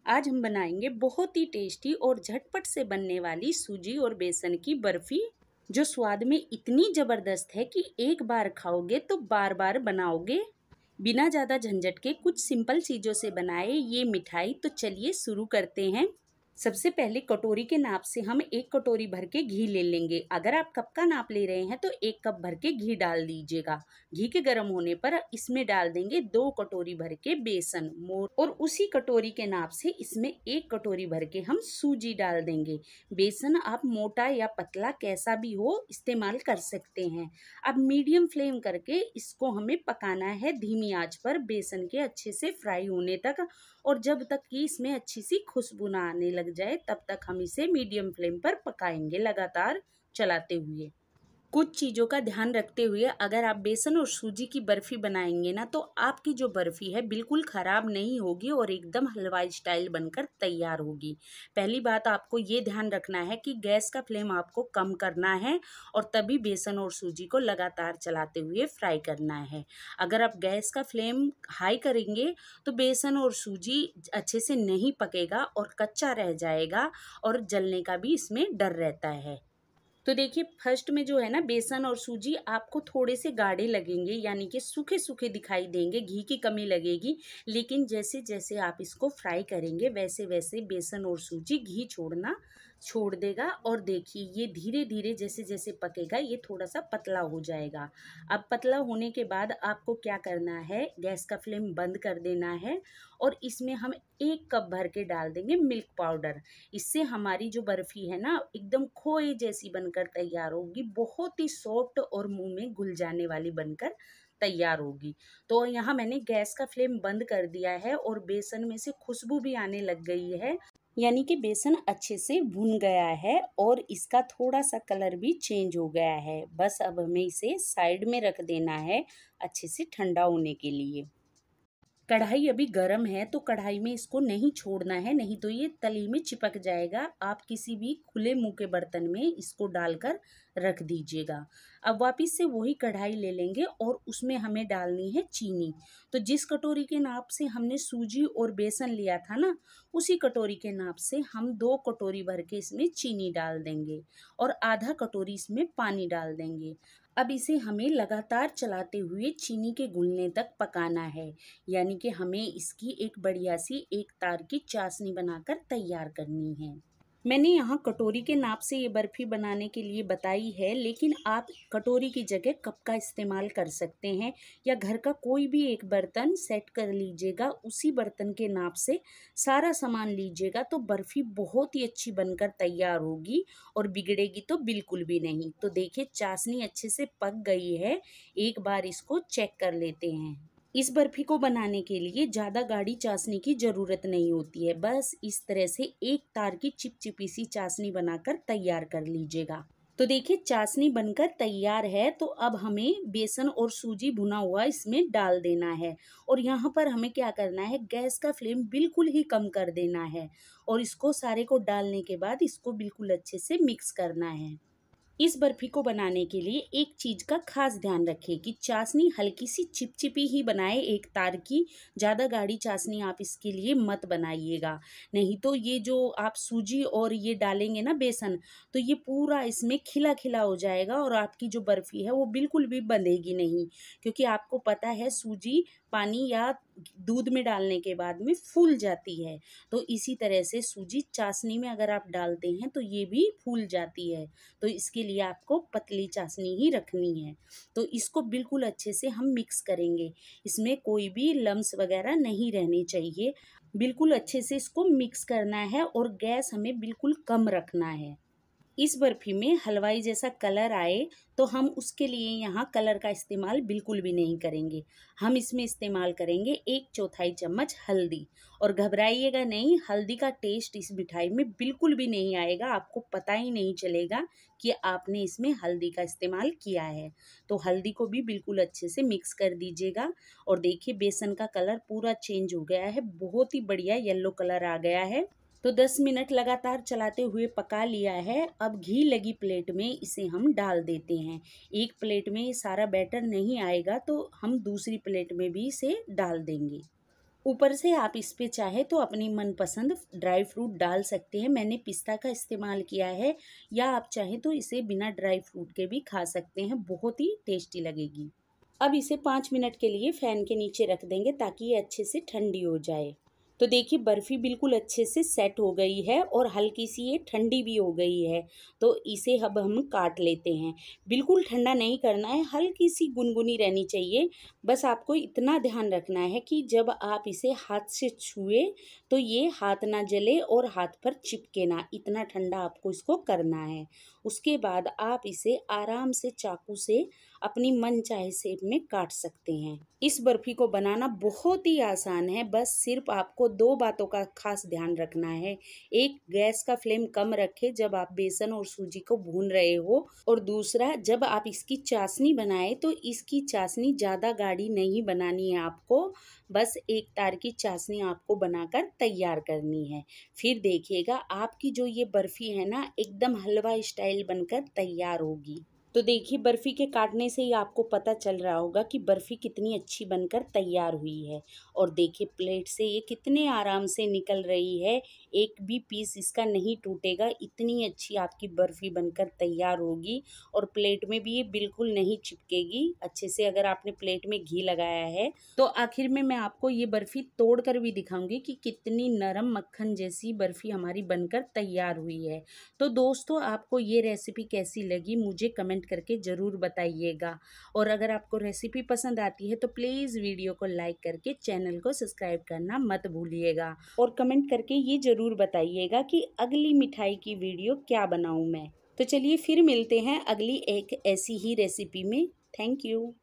आज हम बनाएंगे बहुत ही टेस्टी और झटपट से बनने वाली सूजी और बेसन की बर्फी, जो स्वाद में इतनी ज़बरदस्त है कि एक बार खाओगे तो बार बार बनाओगे। बिना ज़्यादा झंझट के कुछ सिंपल चीज़ों से बनाए ये मिठाई। तो चलिए शुरू करते हैं। सबसे पहले कटोरी के नाप से हम 1 कटोरी भर के घी ले लेंगे। अगर आप कप का नाप ले रहे हैं तो 1 कप भर के घी डाल दीजिएगा। घी के गर्म होने पर इसमें डाल देंगे 2 कटोरी भर के बेसन और उसी कटोरी के नाप से इसमें 1 कटोरी भर के हम सूजी डाल देंगे। बेसन आप मोटा या पतला कैसा भी हो इस्तेमाल कर सकते हैं। अब मीडियम फ्लेम करके इसको हमें पकाना है धीमी आंच पर, बेसन के अच्छे से फ्राई होने तक। और जब तक कि इसमें अच्छी सी खुशबू ना आने लग जाए तब तक हम इसे मीडियम फ्लेम पर पकाएंगे लगातार चलाते हुए। कुछ चीज़ों का ध्यान रखते हुए अगर आप बेसन और सूजी की बर्फ़ी बनाएंगे ना तो आपकी जो बर्फ़ी है बिल्कुल ख़राब नहीं होगी और एकदम हलवाई स्टाइल बनकर तैयार होगी। पहली बात आपको ये ध्यान रखना है कि गैस का फ्लेम आपको कम करना है और तभी बेसन और सूजी को लगातार चलाते हुए फ्राई करना है। अगर आप गैस का फ्लेम हाई करेंगे तो बेसन और सूजी अच्छे से नहीं पकेगा और कच्चा रह जाएगा और जलने का भी इसमें डर रहता है। तो देखिए फर्स्ट में जो है ना बेसन और सूजी आपको थोड़े से गाढ़े लगेंगे, यानी कि सूखे सूखे दिखाई देंगे, घी की कमी लगेगी। लेकिन जैसे जैसे आप इसको फ्राई करेंगे वैसे वैसे बेसन और सूजी घी छोड़ना छोड़ देगा और देखिए ये धीरे धीरे जैसे जैसे पकेगा ये थोड़ा सा पतला हो जाएगा। अब पतला होने के बाद आपको क्या करना है, गैस का फ्लेम बंद कर देना है और इसमें हम 1 कप भर के डाल देंगे मिल्क पाउडर। इससे हमारी जो बर्फ़ी है ना एकदम खोए जैसी बनकर तैयार होगी, बहुत ही सॉफ्ट और मुंह में घुल जाने वाली बनकर तैयार होगी। तो यहाँ मैंने गैस का फ्लेम बंद कर दिया है और बेसन में से खुशबू भी आने लग गई है, यानी कि बेसन अच्छे से भुन गया है और इसका थोड़ा सा कलर भी चेंज हो गया है। बस अब हमें इसे साइड में रख देना है अच्छे से ठंडा होने के लिए। कढ़ाई अभी गर्म है तो कढ़ाई में इसको नहीं छोड़ना है, नहीं तो ये तली में चिपक जाएगा। आप किसी भी खुले मुंह के बर्तन में इसको डालकर रख दीजिएगा। अब वापस से वही कढ़ाई ले लेंगे और उसमें हमें डालनी है चीनी। तो जिस कटोरी के नाप से हमने सूजी और बेसन लिया था ना, उसी कटोरी के नाप से हम 2 कटोरी भर के इसमें चीनी डाल देंगे और आधा कटोरी इसमें पानी डाल देंगे। अब इसे हमें लगातार चलाते हुए चीनी के घुलने तक पकाना है, यानी कि हमें इसकी एक बढ़िया सी एक तार की चाशनी बनाकर तैयार करनी है। मैंने यहाँ कटोरी के नाप से ये बर्फ़ी बनाने के लिए बताई है, लेकिन आप कटोरी की जगह कप का इस्तेमाल कर सकते हैं या घर का कोई भी एक बर्तन सेट कर लीजिएगा। उसी बर्तन के नाप से सारा सामान लीजिएगा तो बर्फ़ी बहुत ही अच्छी बनकर तैयार होगी और बिगड़ेगी तो बिल्कुल भी नहीं। तो देखिए चाशनी अच्छे से पक गई है, एक बार इसको चेक कर लेते हैं। इस बर्फ़ी को बनाने के लिए ज़्यादा गाढ़ी चाशनी की ज़रूरत नहीं होती है, बस इस तरह से एक तार की चिपचिपी सी चाशनी बनाकर तैयार कर लीजिएगा। तो देखिए चाशनी बनकर तैयार है, तो अब हमें बेसन और सूजी भुना हुआ इसमें डाल देना है और यहाँ पर हमें क्या करना है, गैस का फ्लेम बिल्कुल ही कम कर देना है और इसको सारे को डालने के बाद इसको बिल्कुल अच्छे से मिक्स करना है। इस बर्फ़ी को बनाने के लिए एक चीज़ का खास ध्यान रखें कि चाशनी हल्की सी चिपचिपी ही बनाए, एक तार की। ज़्यादा गाढ़ी चाशनी आप इसके लिए मत बनाइएगा, नहीं तो ये जो आप सूजी और ये डालेंगे ना बेसन, तो ये पूरा इसमें खिला खिला हो जाएगा और आपकी जो बर्फ़ी है वो बिल्कुल भी बंधेगी नहीं। क्योंकि आपको पता है सूजी पानी या दूध में डालने के बाद में फूल जाती है, तो इसी तरह से सूजी चाशनी में अगर आप डालते हैं तो ये भी फूल जाती है। तो इसके लिए आपको पतली चाशनी ही रखनी है। तो इसको बिल्कुल अच्छे से हम मिक्स करेंगे, इसमें कोई भी लम्स वगैरह नहीं रहने चाहिए। बिल्कुल अच्छे से इसको मिक्स करना है और गैस हमें बिल्कुल कम रखना है। इस बर्फ़ी में हलवाई जैसा कलर आए तो हम उसके लिए यहाँ कलर का इस्तेमाल बिल्कुल भी नहीं करेंगे। हम इसमें इस्तेमाल करेंगे 1/4 चम्मच हल्दी। और घबराइएगा नहीं, हल्दी का टेस्ट इस मिठाई में बिल्कुल भी नहीं आएगा, आपको पता ही नहीं चलेगा कि आपने इसमें हल्दी का इस्तेमाल किया है। तो हल्दी को भी बिल्कुल अच्छे से मिक्स कर दीजिएगा और देखिए बेसन का कलर पूरा चेंज हो गया है, बहुत ही बढ़िया येलो कलर आ गया है। तो 10 मिनट लगातार चलाते हुए पका लिया है। अब घी लगी प्लेट में इसे हम डाल देते हैं। एक प्लेट में सारा बैटर नहीं आएगा तो हम दूसरी प्लेट में भी इसे डाल देंगे। ऊपर से आप इस पे चाहे तो अपनी मनपसंद ड्राई फ्रूट डाल सकते हैं। मैंने पिस्ता का इस्तेमाल किया है, या आप चाहें तो इसे बिना ड्राई फ्रूट के भी खा सकते हैं, बहुत ही टेस्टी लगेगी। अब इसे 5 मिनट के लिए फ़ैन के नीचे रख देंगे ताकि ये अच्छे से ठंडी हो जाए। तो देखिए बर्फ़ी बिल्कुल अच्छे से सेट हो गई है और हल्की सी ये ठंडी भी हो गई है। तो इसे अब हम काट लेते हैं। बिल्कुल ठंडा नहीं करना है, हल्की सी गुनगुनी रहनी चाहिए। बस आपको इतना ध्यान रखना है कि जब आप इसे हाथ से छुए तो ये हाथ ना जले और हाथ पर चिपके ना, इतना ठंडा आपको इसको करना है। उसके बाद आप इसे आराम से चाकू से अपनी मनचाहे शेप में काट सकते हैं। इस बर्फ़ी को बनाना बहुत ही आसान है, बस सिर्फ आपको 2 बातों का खास ध्यान रखना है। एक, गैस का फ्लेम कम रखें जब आप बेसन और सूजी को भून रहे हो, और दूसरा, जब आप इसकी चाशनी बनाएं तो इसकी चाशनी ज़्यादा गाढ़ी नहीं बनानी है आपको, बस एक तार की चाशनी आपको बनाकर तैयार करनी है। फिर देखिएगा आपकी जो ये बर्फ़ी है ना, एकदम हलवा स्टाइल बनकर तैयार होगी। तो देखिए बर्फ़ी के काटने से ही आपको पता चल रहा होगा कि बर्फ़ी कितनी अच्छी बनकर तैयार हुई है। और देखिए प्लेट से ये कितने आराम से निकल रही है, एक भी पीस इसका नहीं टूटेगा, इतनी अच्छी आपकी बर्फ़ी बनकर तैयार होगी। और प्लेट में भी ये बिल्कुल नहीं चिपकेगी अच्छे से, अगर आपने प्लेट में घी लगाया है। तो आखिर में मैं आपको ये बर्फ़ी तोड़ कर भी दिखाऊंगी कि कितनी नरम मक्खन जैसी बर्फ़ी हमारी बनकर तैयार हुई है। तो दोस्तों आपको ये रेसिपी कैसी लगी मुझे कमेंट करके ज़रूर बताइएगा। और अगर आपको रेसिपी पसंद आती है तो प्लीज़ वीडियो को लाइक करके चैनल को सब्सक्राइब करना मत भूलिएगा। और कमेंट करके ये ज़रूर बताइएगा कि अगली मिठाई की वीडियो क्या बनाऊँ मैं। तो चलिए फिर मिलते हैं अगली एक ऐसी ही रेसिपी में। Thank you.